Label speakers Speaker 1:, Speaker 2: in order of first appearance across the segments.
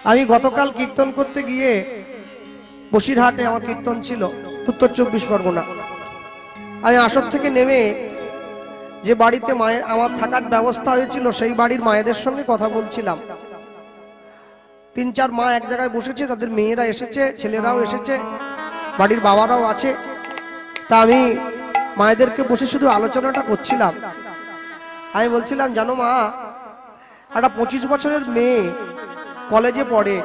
Speaker 1: আমি গতকাল কীর্তন করতে গিয়ে বসিরহাটে আমার কীর্তন ছিল, উত্তর 24 পরগনা। আমি আসর থেকে নেমে যে বাড়িতে মায়ের আমার থাকার ব্যবস্থা হয়েছিল সেই বাড়ির মায়েদের সঙ্গে কথা বলছিলাম। 3-4 মা এক জায়গায় বসেছে, তাদের মেয়েরা এসেছে, ছেলেরাও এসেছে, বাড়ির বাবারাও আছে। তা আমি মায়েদেরকে বসে শুধু আলোচনাটা করছিলাম। আমি বলছিলাম, জানো মা, একটা 25 বছরের মেয়ে কলেজে পড়ে,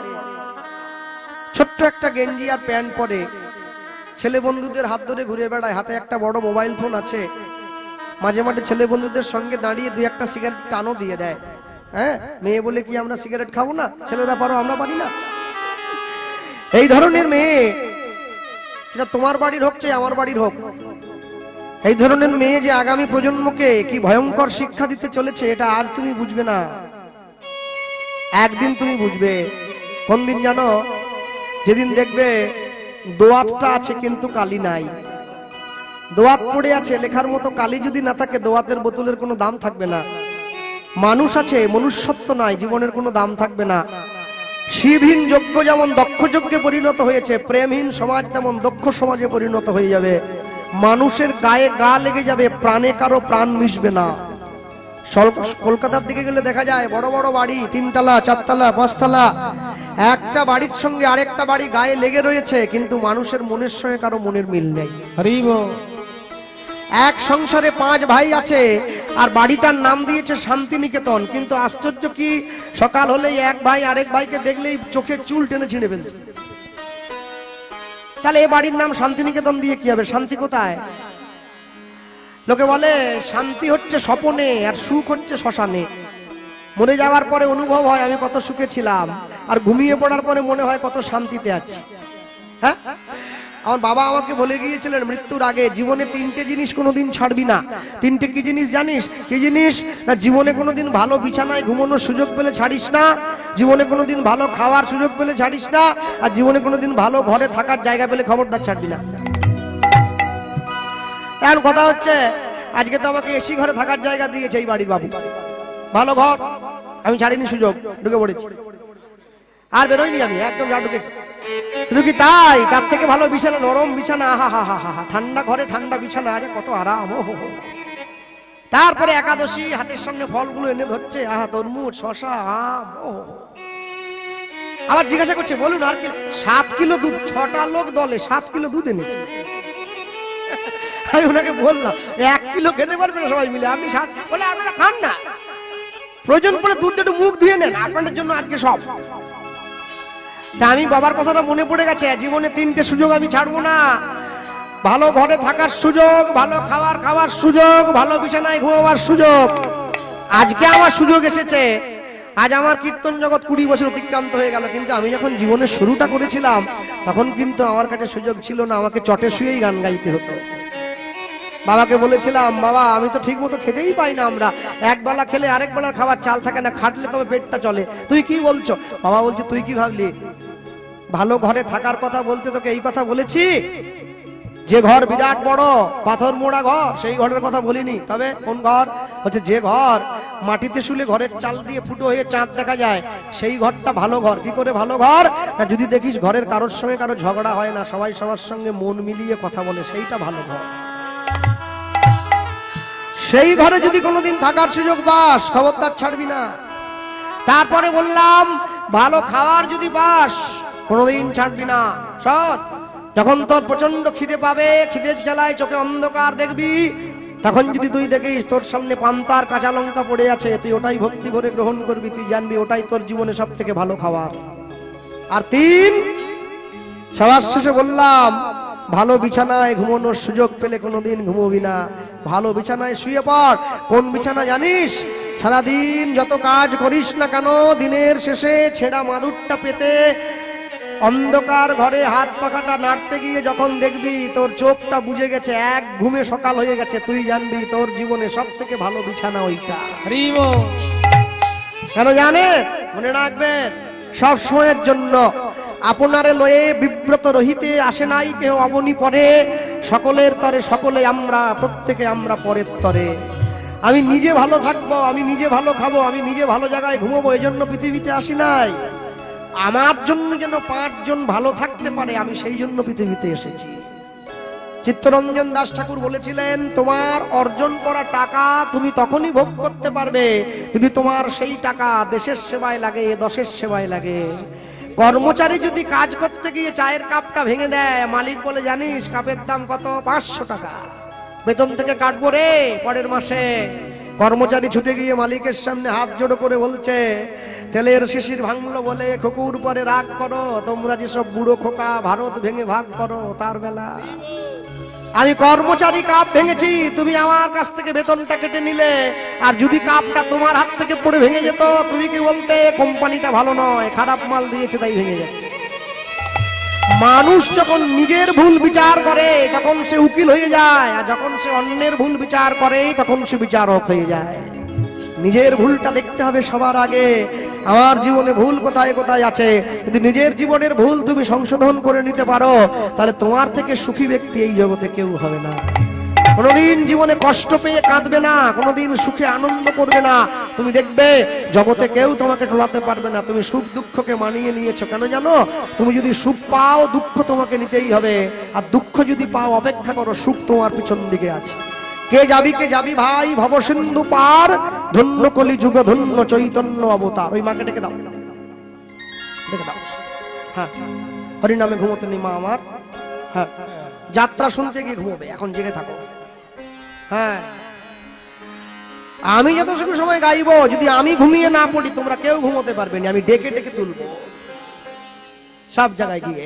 Speaker 1: ছোট্ট একটা গেঞ্জি আর প্যান্ট পরে, ছেলে বন্ধুদের হাত ধরে ঘুরে বেড়ায়, হাতে একটা বড় মোবাইল ফোন আছে, মাঝে মাঝে ছেলে বন্ধুদের সঙ্গে দাঁড়িয়ে 2-1টা সিগারেট টানও দিয়ে দেয়। হ্যাঁ, মেয়ে বলে কি আমরা সিগারেট খাবো না? ছেলেরা পারো, আমরা পারি না? এই ধরনের মেয়ে, এটা তোমার বাড়ির হোক চাই আমার বাড়ির হোক, এই ধরনের মেয়ে যে আগামী প্রজন্মকে কি ভয়ঙ্কর শিক্ষা দিতে চলেছে, এটা আজ তুমি বুঝবে না, একদিন তুমি বুঝবে। কোন দিন জানো? যেদিন দেখবে দোয়াতটা আছে কিন্তু কালি নাই। দোয়াত পড়ে আছে, লেখার মতো কালি যদি না থাকে, দোয়াতের বোতলের কোনো দাম থাকবে না। মানুষ আছে, মনুষ্যত্ব নাই, জীবনের কোনো দাম থাকবে না। শিবহীন যজ্ঞ যেমন দক্ষ যজ্ঞে পরিণত হয়েছে, প্রেমহীন সমাজ তেমন দক্ষ সমাজে পরিণত হয়ে যাবে। মানুষের গায়ে গা লেগে যাবে, প্রাণে কারো প্রাণ মিশবে না। কলকাতার দিকে গেলে দেখা যায় বড় বড় বাড়ি, 3 তলা 4 তলা 5 তলা, একটা বাড়ির সঙ্গে আরেকটা বাড়ি গায়ে লেগে রয়েছে, কিন্তু মানুষের মনের সঙ্গে কারো মনের মিল নেই। এক সংসারে 5 ভাই আছে, আর বাড়িটার নাম দিয়েছে শান্তিনিকেতন, কিন্তু আশ্চর্য কি, সকাল হলেই এক ভাই আরেক ভাইকে দেখলেই চোখের চুল টেনে ছিঁড়ে ফেলছে। তাহলে এই বাড়ির নাম শান্তিনিকেতন দিয়ে কি হবে? শান্তি কোথায়? লোকে বলে শান্তি হচ্ছে স্বপনে, আর সুখ হচ্ছে শ্মশানে। মরে যাওয়ার পরে অনুভব হয় আমি কত সুখে ছিলাম, আর ঘুমিয়ে পড়ার পরে মনে হয় কত শান্তিতে আছি। হ্যাঁ, আমার বাবা আমাকে বলে গিয়েছিলেন মৃত্যুর আগে, জীবনে 3টে জিনিস কোনোদিন ছাড়বি না। 3টে কি জিনিস জানিস? কি জিনিস না, জীবনে কোনোদিন ভালো বিছানায় ঘুমানোর সুযোগ পেলে ছাড়িস না, জীবনে কোনোদিন ভালো খাওয়ার সুযোগ পেলে ছাড়িস না, আর জীবনে কোনোদিন ভালো ঘরে থাকার জায়গা পেলে খবরদার ছাড়বি না। এখন কথা হচ্ছে, আজকে তো আমাকে এসি ঘরে থাকার জায়গা দিয়েছে এই বাড়ির বাবু, ভালো ঘর, আমি ছাড়িনি, সুযোগ ঢুকে পড়েছি, আর বেরোয়নি আমি, একদম যা ঢুকেছি। শুধু কি তাই, তার থেকে ভালো বিছানা, নরম বিছানা, আহা হা হা হা, ঠান্ডা ঘরে ঠান্ডা বিছানা, আরে কত আরাম। তারপরে একাদশী, হাতের সামনে ফলগুলো এনে ধরছে, আহা, তরমুজ, শশা, আম। আবার জিজ্ঞাসা করছে, বলুন আর কি? 7 কিলো দুধ, 6টা লোক দলে 7 কিলো দুধ এনেছে। আমি ওনাকে বললাম 1 কিলো খেতে পারবে না সবাই মিলে, আপনি 7 বলে আপনারা খান না, প্রয়োজন পড়ে দুধ একটু মুখ ধুয়ে নেন, আপনাদের জন্য আজকে সব। তা আমি বাবার কথাটা মনে পড়ে গেছে, জীবনে 3টে সুযোগ আমি ছাড়বো না। ভালো ঘরে থাকার সুযোগ, ভালো খাওয়ার সুযোগ, ভালো বিছানায় ঘুমাবার সুযোগ। আজকে আমার সুযোগ এসেছে। আজ আমার কীর্তন জগৎ 20 বছর অতিক্রান্ত হয়ে গেল, কিন্তু আমি যখন জীবনের শুরুটা করেছিলাম তখন কিন্তু আমার কাছে সুযোগ ছিল না, আমাকে চটে শুয়েই গান গাইতে হতো। বাবাকে বলেছিলাম, বাবা আমি তো ঠিক মতো খেতেই পাই না, আমরা একবেলা খেলে আরেক বেলা খাবার চাল থাকে না, খাটলে তবে পেটটা চলে। তুই কি বলছো? বাবা বলছে, তুই কি ভাবলি? ভালো ঘরে থাকার কথা বলতে তোকে এই কথা বলেছি, যে ঘর বিরাট বড় পাথর মোড়া ঘর, সেই ঘরের কথা বলিনি। তবে কোন ঘর? হচ্ছে যে ঘর মাটিতে শুলে ঘরের চাল দিয়ে ফুটো হয়ে চাঁদ দেখা যায়, সেই ঘরটা ভালো ঘর। কি করে ভালো ঘর? না, যদি দেখিস ঘরের কারোর সঙ্গে কারো ঝগড়া হয় না, সবাই সবার সঙ্গে মন মিলিয়ে কথা বলে, সেইটা ভালো ঘর। সেই ঘরে যদি কোনোদিন থাকার সুযোগ পাস, খবরদার ছাড়বি না। তারপরে বললাম, ভালো খাওয়ার যদি পাস, কোনোদিন ছাড়বি না। সৎ, যখন তোর প্রচন্ড খিদে পাবে, খিদের জ্বালায় চোখে অন্ধকার দেখবি, তখন যদি তুই দেখিস তোর সামনে পান্তার কাঁচা লঙ্কা পড়ে আছে, তুই ওটাই ভক্তি করে গ্রহণ করবি, তুই জানবি ওটাই তোর জীবনে সব থেকে ভালো খাবার। আর 3, সবার শেষে বললাম, ভালো বিছানায় ঘুমানোর সুযোগ পেলে কোনোদিন ঘুমোবি না, ভালো বিছানায় শুয়ে পড়। কোন বিছানা জানিস? সারাদিন যত কাজ করিস না কেন, দিনের শেষে ছেঁড়া মাদুরটা পেতে অন্ধকার ঘরে হাত পাখাটা নাড়তে গিয়ে যখন দেখবি তোর চোখটা বুঝে গেছে, এক ঘুমে সকাল হয়ে গেছে, তুই জানবি তোর জীবনে সব থেকে ভালো বিছানা ওইটা। কেন জানে? মনে রাখবেন, সব সময়ের জন্য আপনারে লয়ে বিব্রত রহিতে আসে নাই কেউ অবনি পরে, সকলের তরে সকলে আমরা, প্রত্যেকে আমরা পরের তরে। আমি নিজে ভালো থাকবো, আমি নিজে ভালো খাবো, আমি নিজে ভালো জায়গায় ঘুমাবো, এই জন্য পৃথিবীতে আসি নাই। আমার জন্য যেন 5 জন ভালো থাকতে পারে, আমি সেই জন্য পৃথিবীতে এসেছি। চিত্তরঞ্জন দাস ঠাকুর বলেছিলেন, তোমার অর্জন করা টাকা তুমি তখনই ভোগ করতে পারবে যদি তোমার সেই টাকা দেশের সেবায় লাগে, দশের সেবায় লাগে। কর্মচারী যদি কাজ করতে গিয়ে চায়ের কাপটা ভেঙে দেয়, মালিক বলে, জানিস কাপের দাম কত? 500 টাকা, বেতন থেকে কাটবো রে পরের মাসে। কর্মচারী ছুটে গিয়ে মালিকের সামনে হাত জোড়ো করে বলছে, তেলের শিশির ভাঙলো বলে খোকুর পরে রাগ করো, তোমরা যেসব বুড়ো খোকা ভারত ভেঙে ভাগ করো তার বেলা। আমি কর্মচারী কাপ ভেঙেছি, তুমি আমার কাছ থেকে বেতনটা কেটে নিলে, আর যদি কাপটা তোমার হাত থেকে পড়ে ভেঙে যেত, তুমি কি বলতে? কোম্পানিটা ভালো নয়, খারাপ মাল দিয়েছে তাই ভেঙে যায়। মানুষ যখন নিজের ভুল বিচার করে তখন সে উকিল হয়ে যায়, আর যখন সে অন্যের ভুল বিচার করে তখন সে বিচারক হয়ে যায়। নিজের ভুলটা দেখতে হবে সবার আগে। আমার জীবনে ভুল কোথায় কোথায় আছে, যদি নিজের জীবনের ভুল তুমি সংশোধন করে নিতে পারো, তাহলে তোমার থেকে সুখী ব্যক্তি এই জগতে কেউ হবে না। কোনোদিন জীবনে কষ্ট পেয়ে কাঁদবে না, কোনোদিন সুখে আনন্দ করবে না। তুমি দেখবে জগতে কেউ তোমাকে ঠোলাতে পারবে না। তুমি সুখ দুঃখকে মানিয়ে নিয়েছো কেন জানো? তুমি যদি সুখ পাও, দুঃখ তোমাকে নিতেই হবে, আর দুঃখ যদি পাও, অপেক্ষা করো, সুখ তোমার পিছন দিকে আছে। কে যাবি ভাই ভবসিন্ধু পার, ধন্য কলি যুগ ধন্য চৈতন্য অবতার। ওই মাকে ডেকে দাও, ডেকে দাও। হ্যাঁ, হরিনামে ঘুমোতে নি মা আমার। হ্যাঁ, যাত্রা শুনতে গিয়ে ঘুমোবে, এখন জেগে থাকো। হ্যাঁ, আমি যতটুকু সময় গাইবো, যদি আমি ঘুমিয়ে না পড়ি তোমরা কেউ ঘুমোতে পারবে না। আমি ডেকে ডেকে তুলবো সব জায়গায় গিয়ে।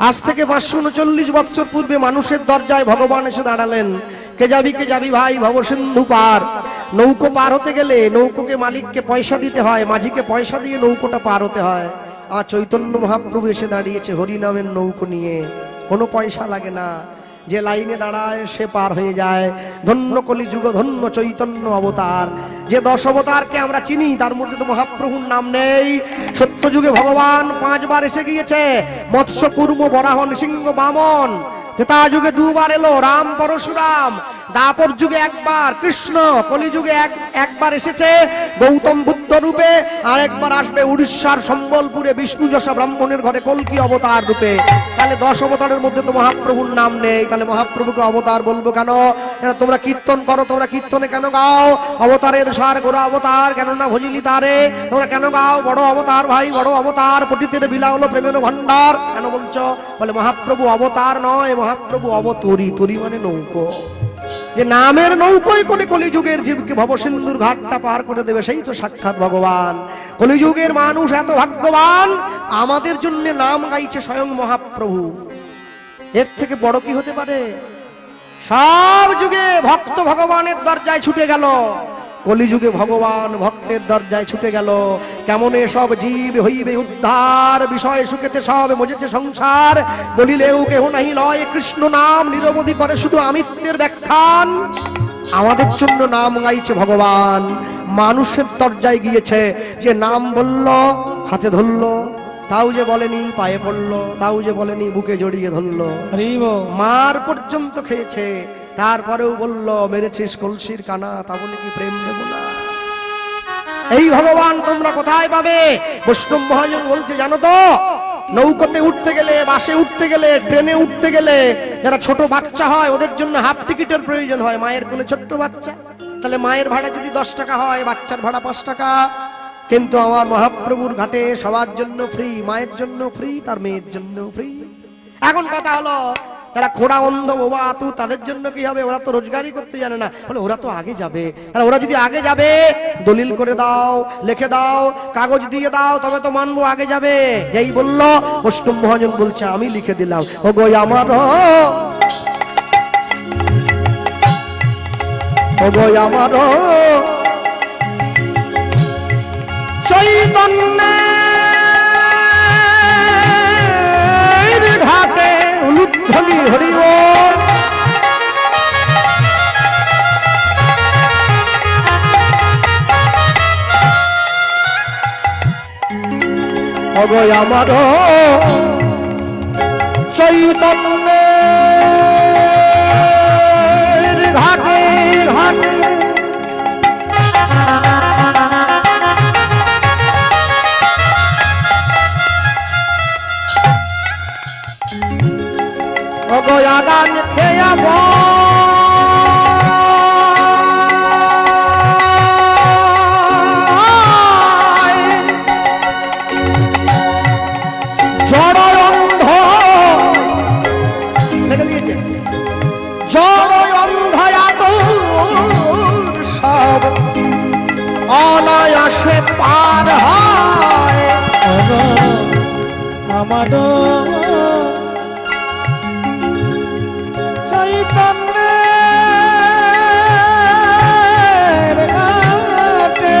Speaker 1: আজ থেকে 539 বছর পূর্বে মানুষের দরজায় ভগবান এসে দাঁড়ালেন। কে যাবি ভাই ভবসিন্ধু পার। নৌকো পার হতে গেলে নৌকোকে মালিককে পয়সা দিতে হয়, মাঝিকে পয়সা দিয়ে নৌকোটা পার হতে হয়। আর চৈতন্য মহাপ্রভু এসে দাঁড়িয়েছে হরিনামের নৌকো নিয়ে, কোনো পয়সা লাগে না। যে লাইনে দাঁড়ায় সে পার হয়ে যায়। ধন্য কলি যুগ ধন্য চৈতন্য অবতার। যে 10 অবতারকে আমরা চিনি তার মধ্যে তো মহাপ্রভুর নাম নেই। সত্য যুগে ভগবান 5 বার এসে গিয়েছে, মৎস্য কুর্ম বরাহ নৃসিংহ বামন। ত্রেতা যুগে 2 বার এলো, রাম পরশুরাম। দাপর যুগে 1 বার কৃষ্ণ। কলি যুগে একবার এসেছে গৌতম বুদ্ধ রূপে, আর একবার আসবে উড়িষ্যার সম্বলপুরে বিষ্ণু যশা ব্রাহ্মণের ঘরে কল্কি অবতার রূপে। তাহলে 10 অবতারের মধ্যে তো মহাপ্রভুর নাম নেই। তাহলে মহাপ্রভুকে অবতার বলবো কেন? তোমরা কীর্তন করো, তোমরা কীর্তনে কেন গাও অবতারের সার গোরা অবতার কেন না ভজিলি তারে? তোমরা কেন গাও বড় অবতার ভাই বড় অবতার, পটিতের বিলা হলো প্রেমের ভান্ডার কেন বলছো? বলে মহাপ্রভু অবতার নয়, মহাপ্রভু অবতরী। তরী মানে নৌকো। যে নামের নৌকোয় করে কলিযুগের জীবকে ভবসিন্ধুর ঘাটটা পার করে দেবে, সেই তো সাক্ষাৎ ভগবান। কলিযুগের মানুষ এত ভাগ্যবান, আমাদের জন্য নাম গাইছে স্বয়ং মহাপ্রভু। এর থেকে বড় কি হতে পারে? সব যুগে ভক্ত ভগবানের দরজায় ছুটে গেল, কলিযুগে ভগবান ভক্তের দরজায় ছুটে গেল। কেমন সব জীব হইবে উদ্ধার, বিষয় সুখেতে সব মজেছে সংসার। বলিলেও কেহ নাহি লয় কৃষ্ণ নাম, নিরবধি করে শুধু আমিত্বের ব্যাখ্যান। আমাদের জন্য নাম গাইছে ভগবান, মানুষের দরজায় গিয়েছে। যে নাম বলল হাতে ধরলো, তাও যে বলেনি পায়ে পড়লো, তাও যে বলেনি বুকে জড়িয়ে ধরলো। মার পর্যন্ত খেয়েছে, তারপরেও বলল মেরেছিস কলসির কানা, তা বলে কি প্রেম দেব না? এই ভগবান তোমরা কোথায় পাবে? বৈষ্ণব মহাজন বলছে জানো তো, নৌকোতে উঠতে গেলে, বাসে উঠতে গেলে, ট্রেনে উঠতে গেলে যারা ছোট বাচ্চা হয় ওদের জন্য হাফ টিকিটের প্রয়োজন হয়। মায়ের কোলে ছোট্ট বাচ্চা, তাহলে মায়ের ভাড়া যদি 10 টাকা হয়, বাচ্চার ভাড়া 5 টাকা। কিন্তু আমার মহাপ্রভুর ঘাটে সবার জন্য ফ্রি, মায়ের জন্য ফ্রি, তার মেয়ের জন্য ফ্রি। এখন কথা হলো যারা খোড়া অন্ধ বোবা আতু, তাদের জন্য কি হবে? ওরা তো রোজগারই করতে জানে না। বলে ওরা তো আগে যাবে। ওরা যদি আগে যাবে, দলিল করে দাও, লিখে দাও, কাগজ দিয়ে দাও, তবে তো মানবো আগে যাবে। এই বললো বৈষ্ণব মহাজন বলছে আমি লিখে দিলাম। ও গো আমার, ও গো আমার চৈতন্যের ঘাটে উলুধ্বনি হরি বল। অগয় আমার চৈতন্যের ঘাটে ঘাটে অগয়াদান খেয়াব জড় অন্ধ লেখা দিয়েছে জড় অন্ধ সব অনায়াসে পার হয়
Speaker 2: আমার চৈতন্যের ঘাটে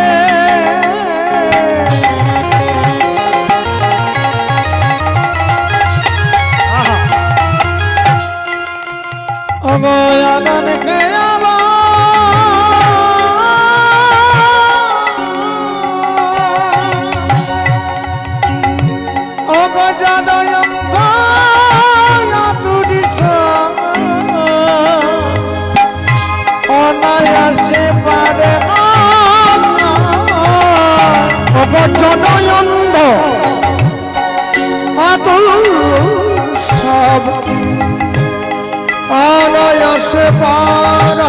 Speaker 2: অগয়াদান খেয়াবা অনায়াসে পারে
Speaker 1: জনয়ন্দ সব অনায়াসে পার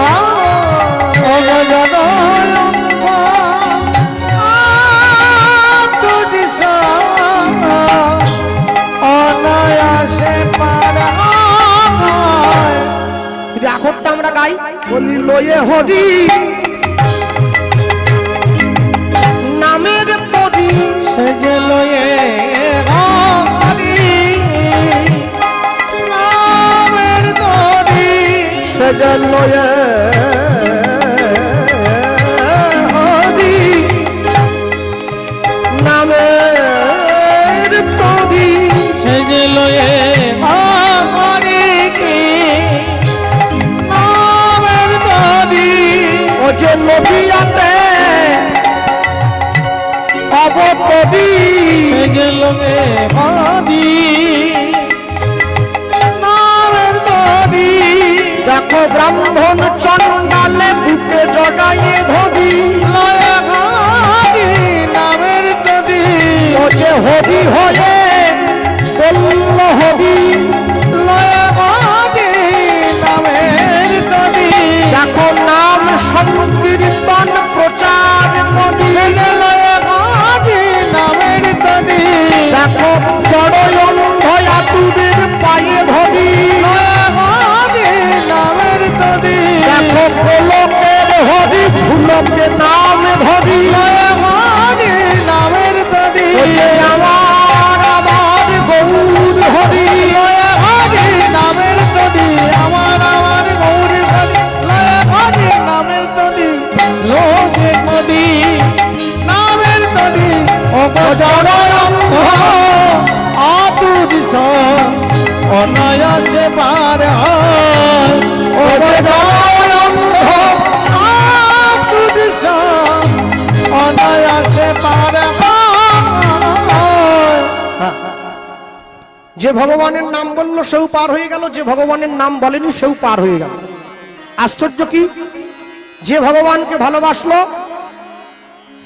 Speaker 2: অনায়াসে পারে
Speaker 1: আখরটা আমরা গাই বলি লয়ে হরি নামের তরি
Speaker 2: সেজে লয়ে হরি নামের তরি
Speaker 1: সেজে লয়ে হরি নামের তরি
Speaker 2: সেজে লয়ে হরি কি নামের তরি
Speaker 1: ও যে নদীয়াতে অবতরি
Speaker 2: সেজে লয়ে হরি নামের তরি
Speaker 1: দেখো ব্রাহ্মণ চন্ডালে বুকে জগাইয়ে ধরি
Speaker 2: লয়ে হরি নামের তরি
Speaker 1: ও যে হরি হয়ে বলল হরি
Speaker 2: লয়ে হরি নামের তরি
Speaker 1: দেখো নাম সংকীর্তন প্রচার করি
Speaker 2: লয়ে হরি নামের তরি
Speaker 1: দেখো জড় অন্ধ আতুরের পায়ে ধরি
Speaker 2: লয়ে হরি নামের তরি
Speaker 1: দেখো গোলকের হরি ফুলকে নাম ধরি
Speaker 2: লয়ে হরি নামের তরি
Speaker 1: ওরে আমার আমার গৌর হরি
Speaker 2: লয়ে হরি নামের তরি আমার আমার গৌরী হরি লয়ে হরি নামের তরি লোকে নদী নামের তরি ও জড় অন্ধ আতুর অনায়াসে পার হয় ও জড় অন্ধ আতুর অনায়াসে পার হয়
Speaker 1: যে ভগবানের নাম বলল সেও পার হয়ে গেল, যে ভগবানের নাম বলেনি সেও পার হয়ে গেল। আশ্চর্য কি, যে ভগবানকে ভালোবাসলো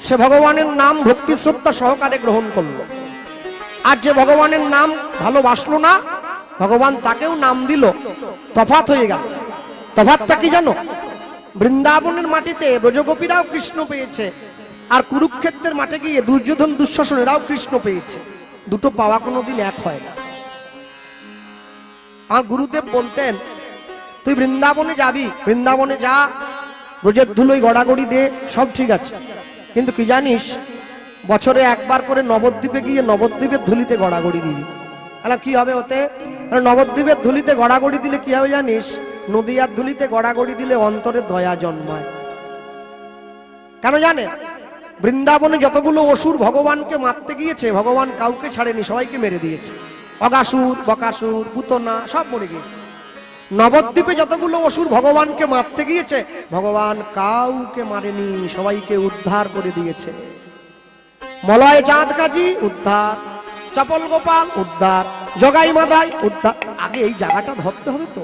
Speaker 1: সে ভগবানের নাম ভক্তি শ্রদ্ধা সহকারে গ্রহণ করলো, আর যে ভগবানের নাম ভালোবাসলো না ভগবান তাকেও নাম দিল, তফাৎ হয়ে গেল। তফাৎটা কি জানো? বৃন্দাবনের মাটিতে ব্রজগোপীরাও কৃষ্ণ পেয়েছে, আর কুরুক্ষেত্রের মাঠে গিয়ে দুর্যোধন দুঃশাসনেরাও কৃষ্ণ পেয়েছে। দুটো পাওয়া কোনোদিন এক হয় না। আমার গুরুদেব বলতেন, তুই বৃন্দাবনে যাবি, বৃন্দাবনে যা, ব্রজের ধুলোয় গড়াগড়ি দে, সব ঠিক আছে, কিন্তু কি জানিস, বছরে একবার করে নবদ্বীপে গিয়ে নবদ্বীপের ধুলিতে গড়াগড়ি দিবি। তাহলে কি হবে ওতে? নবদ্বীপের ধুলিতে গড়াগড়ি দিলে কি হবে জানিস? নদিয়ার ধুলিতে গড়াগড়ি দিলে অন্তরে দয়া জন্মায়। কেন জানেন? বৃন্দাবনে যতগুলো অসুর ভগবানকে মারতে গিয়েছে, ভগবান কাউকে ছাড়েনি, সবাইকে মেরে দিয়েছে। অগাসুর, বকাসুর, পুতনা সব মরে গিয়েছে। নবদ্বীপে যতগুলো অসুর ভগবানকে মারতে গিয়েছে, ভগবান কাউকে মারেনি, সবাইকে উদ্ধার করে দিয়েছে। মলয় চাঁদ কাজী উদ্ধার, চপল গোপাল উদ্ধার, জগাই মাদাই উদ্ধার। আগে এই জায়গাটা ধরতে হবে তো,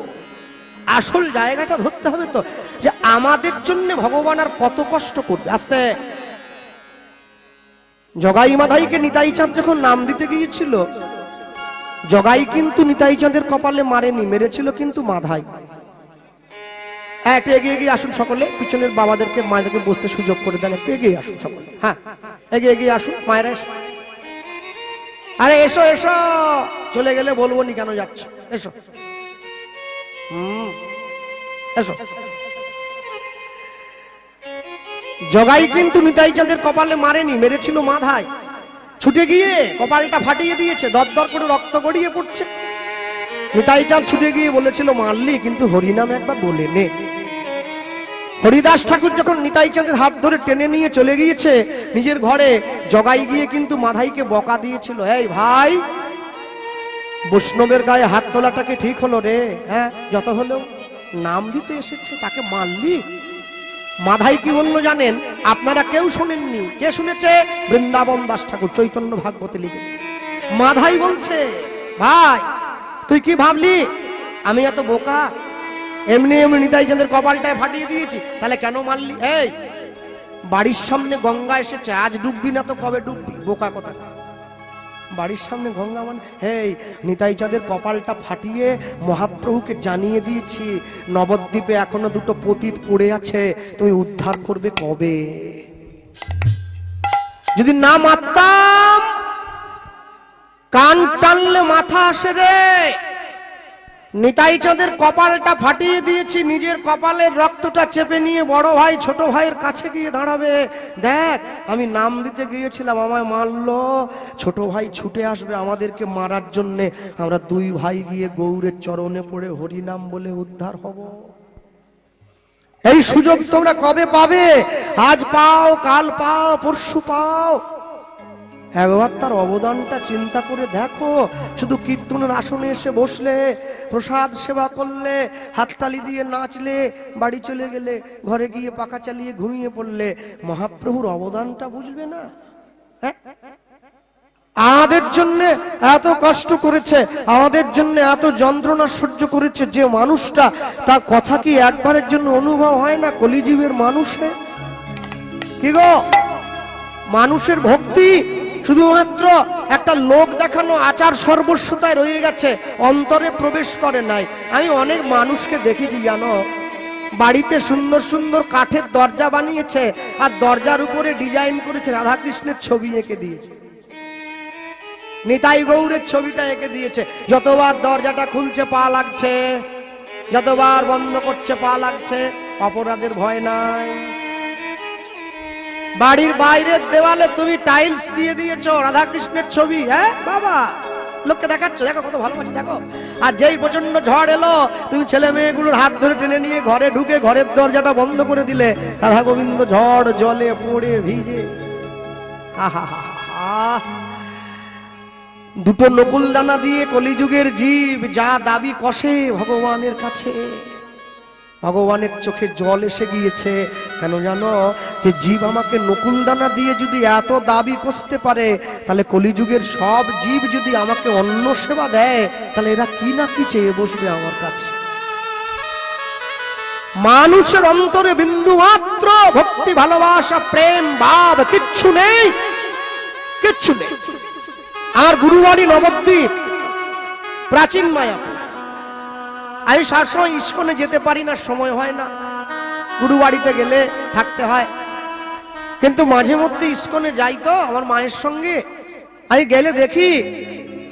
Speaker 1: আসল জায়গাটা ধরতে হবে তো, যে আমাদের জন্য ভগবান আর কত কষ্ট করবে। আস্তে জগাই মাদাইকে নিতাই চাঁদ যখন নাম দিতে গিয়েছিল, জগাই কিন্তু নিতাই চাঁদের কপালে মারেনি, মেরেছিল কিন্তু মাধাই। একটু এগিয়ে এগিয়ে আসুন সকলে, পিছনের বাবাদেরকে মায়েদেরকে বসতে সুযোগ করে দেন, একটু এগিয়ে আসুন সকলে। হ্যাঁ, এগিয়ে এগিয়ে আসুন মায়েরা। আরে এসো এসো, চলে গেলে বলবো নি কেন যাচ্ছ, এসো। এসো। জগাই কিন্তু নিতাই চাঁদের কপালে মারেনি, মেরেছিল মাধাই। ছুটে গিয়ে কপালটা ফাটিয়ে দিয়েছে, দরদর করে রক্ত গড়িয়ে পড়ছে। নিতাই চাঁদ ছুটে গিয়ে বলেছিল মারলি, কিন্তু হরিনাম একবার বলে নে। হরিদাস ঠাকুর যখন নিতাই চাঁদের হাত ধরে টেনে নিয়ে চলে গিয়েছে নিজের ঘরে, জগাই গিয়ে কিন্তু মাধাইকে বকা দিয়েছিল, এই ভাই, বৈষ্ণবের গায়ে হাত তোলাটাকে ঠিক হলো রে? হ্যাঁ, যত হলেও নাম দিতে এসেছে, তাকে মারলি। মাধাই কি বললো জানেন? আপনারা কেউ শোনেননি, কে শুনেছে? বৃন্দাবন দাস ঠাকুর চৈতন্য ভাগবতে লিখে। মাধাই বলছে, ভাই তুই কি ভাবলি আমি এত বোকা? এমনি এমনি নিতাই চাঁদের কপালটায় ফাটিয়ে দিয়েছি, তাহলে কেন মারলি? এই বাড়ির সামনে গঙ্গা এসেছে, আজ ডুববি না তো কবে ডুববি? বোকা কথা। বাড়ির সামনে গঙ্গা মানে, হেই নিতাই চাঁদের কপালটা ফাটিয়ে মহাপ্রভুকে জানিয়ে দিয়েছি, নবদ্বীপে এখনো দুটো পতিত পড়ে আছে, তুমি উদ্ধার করবে কবে? যদি না মারতাম, কান টানলে মাথা আসে রে। নিতাই চাঁদের কপালটা ফাটিয়ে দিয়েছি, নিজের কপালের রক্তটা চেপে নিয়ে বড় ভাই ছোট ভাইয়ের কাছে গিয়ে দাঁড়াবে, দেখ আমি নাম দিতে গিয়েছিলাম, আমায় মারলো, ছোট ভাই ছুটে আসবে আমাদেরকে মারার জন্যে, আমরা দুই ভাই গিয়ে গৌরের চরণে পড়ে হরিনাম বলে উদ্ধার হব। এই সুযোগ তোমরা কবে পাবে? আজ পাও, কাল পাও, পরশু পাও। একবার তার অবদানটা চিন্তা করে দেখো। শুধু কীর্তনের আসনে এসে বসলে, প্রসাদ সেবা করলে, হাততালি দিয়ে নাচলে, বাড়ি চলে গেলে, ঘরে গিয়ে পাখা চালিয়ে ঘুমিয়ে পড়লে, মহাপ্রভুর অবদানটা বুঝবে না? হ্যাঁ, আমাদের জন্য এত কষ্ট করেছে, আমাদের জন্য এত যন্ত্রণা সহ্য করেছে, যে মানুষটা, তার কথা কি একবারের জন্য অনুভব হয় না কলিযুগের মানুষে? কি গো, মানুষের ভক্তি শুধুমাত্র একটা লোক দেখানো আচার সর্বস্বতায় রয়ে গেছে, অন্তরে প্রবেশ করে নাই। আমি অনেক মানুষকে দেখেছি জানো, বাড়িতে সুন্দর সুন্দর কাঠের দরজা বানিয়েছে, আর দরজার উপরে ডিজাইন করেছে রাধাকৃষ্ণের ছবি এঁকে দিয়েছে, নিতাই গৌরের ছবিটা এঁকে দিয়েছে। যতবার দরজাটা খুলছে পা লাগছে, যতবার বন্ধ করছে পা লাগছে, অপরাধের ভয় নাই। বাড়ির বাইরের দেওয়ালে তুমি টাইলস দিয়ে দিয়েছো রাধাকৃষ্ণের ছবি। হ্যাঁ বাবা, লোককে দেখাচ্ছ, দেখো কত ভালোবাসি দেখো। আর যেই প্রচন্ড ঝড় এলো, তুমি ছেলে মেয়েগুলোর হাত ধরে টেনে নিয়ে ঘরে ঢুকে ঘরের দরজাটা বন্ধ করে দিলে, রাধা গোবিন্দ ঝড় জলে পড়ে ভিজে। আহা হা হা, দুটো নকুল দানা দিয়ে কলিযুগের জীব যা দাবি কষে ভগবানের কাছে, ভগবানের চোখে জল এসে গিয়েছে। কেন জানো? যে জীব আমাকে নকুল দানা দিয়ে যদি এত দাবি কষতে পারে, তাহলে কলিযুগের সব জীব যদি আমাকে অন্ন সেবা দেয়, তাহলে এরা কি না কি চেয়ে বসবে আমার কাছে। মানুষের অন্তরে বিন্দু মাত্র ভক্তি, ভালোবাসা, প্রেম, ভাব কিচ্ছু নেই, কিচ্ছু নেই। আর গুরুবাড়ি নবদ্বীপ, প্রাচীন মায়াপুর। আমি সবসময় ইস্কনে যেতে পারি না, সময় হয় না, গুরুবাড়িতে গেলে থাকতে হয়, কিন্তু মাঝে মধ্যে ইস্কনে যাই তো আমার মায়ের সঙ্গে। আমি গেলে দেখি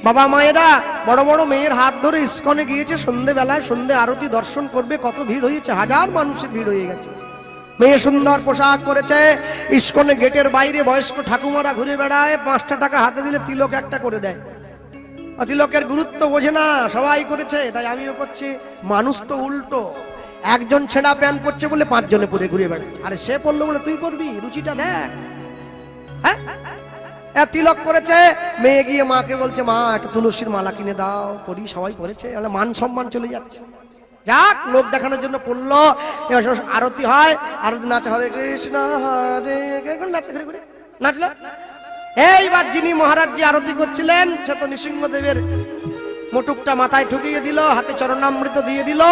Speaker 1: বাবা মায়েরা বড় বড় মেয়ের হাত ধরে ইস্কনে গিয়েছে, সন্ধ্যেবেলায় সন্ধ্যে আরতি দর্শন করবে, কত ভিড় হয়েছে, হাজার মানুষের ভিড় হয়ে গেছে। মেয়ে সুন্দর পোশাক করেছে, ইস্কনে গেটের বাইরে বয়স্ক ঠাকুমারা ঘুরে বেড়ায়, 5টা টাকা হাতে দিলে তিলক একটা করে দেয়। তিলকের গুরুত্ব বোঝে না, সবাই করেছে তাই আমিও করছি। মানুষ তো উল্টো, একজন ছেঁড়া প্যান্ট পরছে বলে 5 জনে পরে ঘুরে বেড়াচ্ছে, আরে সে পরলো বলে তুই পরবি, রুচিটা দেখ। হ্যাঁ, তিলক করেছে, মেয়ে গিয়ে মাকে বলছে, মা একটা তুলসীর মালা কিনে দাও, পরি, সবাই পরেছে, মান সম্মান চলে যাচ্ছে। যাক, লোক দেখানোর জন্য পড়লো। এবার আরতি হয়, আরতি নাচা, হরে কৃষ্ণ হরে নাচলো। এইবার যিনি মহারাজ জি আরতি করছিলেন, সে তো নৃসিংহদেবের মুটুকটা মাথায় ঠুকিয়ে দিল, হাতে চরণামৃত দিয়ে দিল,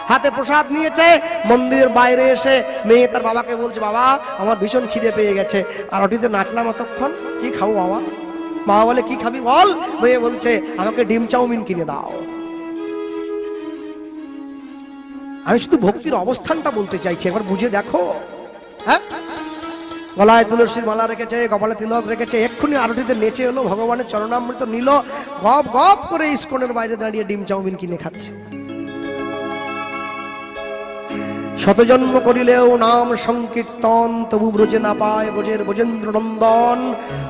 Speaker 1: হাতে প্রসাদ নিয়েছে। মন্দিরের বাইরে এসে মেয়ে তার বাবাকে বলছে, বাবা আমার ভীষণ খিদে পেয়ে গেছে, আরতিতে নাচলাম এতক্ষণ, কি খাবো বাবা? বাবা বলে কি খাবি বল, মেয়ে বলছে আমাকে ডিম চাউমিন কিনে দাও। আমি শুধু ভক্তির অবস্থানটা বলতে চাইছি, একবার বুঝে দেখো। হ্যাঁ, গলায় তুলসীর মালা রেখেছে, কপালে তিলক রেখেছে, এক্ষুনি আরতিতে নেচে এলো, ভগবানের চরণামৃত নিল, গপ গপ করে ইস্কনের বাইরে দাঁড়িয়ে ডিম চাউমিন কিনে খাচ্ছে। শতজন্ম করিলেও নাম সংকীর্তন, তবু ব্রজে না পায় ব্রজের ব্রজেন্দ্র নন্দন।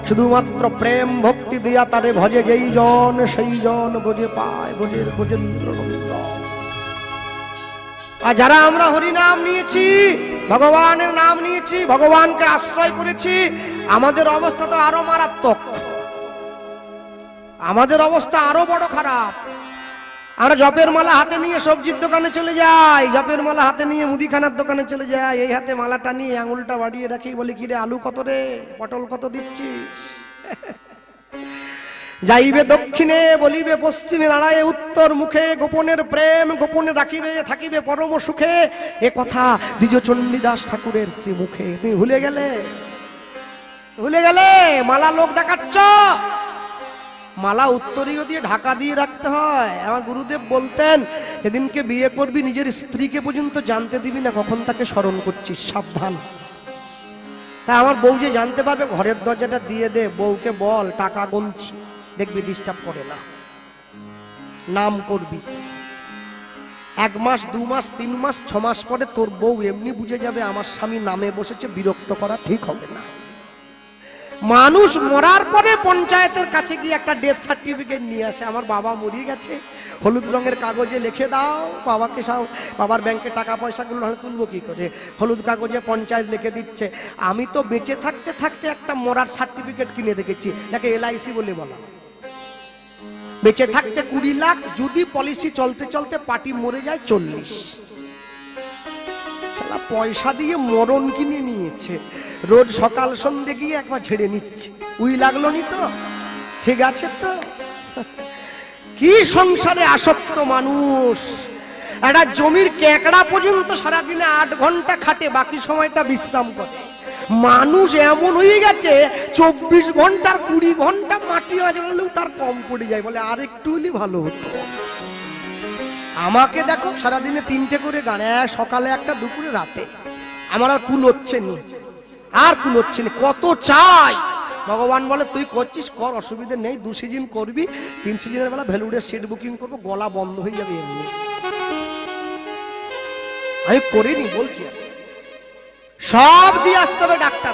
Speaker 1: শুধুমাত্র প্রেম ভক্তি দিয়া তারে ভজে যেই জন, সেই জন ব্রজে পায় ব্রজের ব্রজেন্দ্র নন্দন। আর যারা আমরা হরি নাম নিয়েছি, ভগবানের নাম নিয়েছি, ভগবানকে আশ্রয় করেছি, আমাদের অবস্থা তো আরো মারাত্মক, আমাদের অবস্থা আরো বড় খারাপ। আমরা জপের মালা হাতে নিয়ে সবজির দোকানে চলে যাই, জপের মালা হাতে নিয়ে মুদিখানার দোকানে চলে যাই, এই হাতে মালাটা নিয়ে আঙুলটা বাড়িয়ে রাখি, বলি কি রে আলু কত রে, পটল কত দিচ্ছিস? যাইবে দক্ষিণে বলিবে পশ্চিমে, দাঁড়ায় উত্তর মুখে, গোপনের প্রেম গোপনে রাখিবে, থাকিবে পরম সুখে। এ কথা দ্বিজ চণ্ডীদাস ঠাকুরের শ্রী মুখে। তুমি ভুলে গেলে, ভুলে গেলে? মালা লোক দেখাচ্ছ, মালা উত্তরীয় দিয়ে ঢাকা দিয়ে রাখতে হয়। আমার গুরুদেব বলতেন, সেদিনকে বিয়ে করবি নিজের স্ত্রীকে পর্যন্ত জানতে দিবি না কখন তাকে স্মরণ করছিস, সাবধান। তাই আমার বউ যে জানতে পারবে, ঘরের দরজাটা দিয়ে দে, বউকে বল টাকা গুনছি, দেখবি ডিস্টার্ব করে না। নাম করবি, 1 মাস 2 মাস 3 মাস 6 মাস পরে তোর বউ এমনি বুঝে যাবে আমার স্বামী নামে বসেছে, বিরক্ত করা ঠিক হবে না। মানুষ মরার পরে পঞ্চায়েতের কাছে গিয়ে একটা ডেথ সার্টিফিকেট নিয়ে আসে, আমার বাবা মরিয়ে গেছে, হলুদ রঙের কাগজে লিখে দাও, বাবাকে সব, বাবার ব্যাংকে টাকা পয়সাগুলো হলে তুলবো কি করে, হলুদ কাগজে পঞ্চায়েত লিখে দিচ্ছে। আমি তো বেঁচে থাকতে থাকতে একটা মরার সার্টিফিকেট কিনে দেখেছি, যাকে LIC বলে বলা। বেঁচে থাকতে 20 লাখ, যদি পলিসি চলতে চলতে পার্টি মরে যায় 40। পয়সা দিয়ে মরণ কিনে নিয়েছে, রোজ সকাল সন্ধ্যে গিয়ে একবার ঝেড়ে নিচ্ছে। উই লাগলো নি তো? ঠিক আছে তো? কি সংসারে আসক্ত মানুষ। একটা জমির কেকড়া পর্যন্ত সারাদিনে 8 ঘন্টা খাটে, বাকি সময়টা বিশ্রাম করে। মানুষ এমন হয়ে গেছে 24 ঘন্টার 20 ঘন্টা মাটি আজলেও তার কম পড়ে যায়, বলে আর একটু হলে ভালো হতো। আমাকে দেখো সারাদিনে 3টে করে গান, সকালে একটা, দুপুরে, রাতে। আমার আর কুল হচ্ছে নি, আর কুল হচ্ছে না, কত চাই। ভগবান বলে তুই করছিস কর, অসুবিধা নেই, 2 সিজন করবি, 3 সিজনের বেলা ভেলুডের সিট বুকিং করবো, গলা বন্ধ হয়ে যাবে এমনি। আমি করিনি বলছি, সব দিয়ে আসতে হবে ডাক্তার।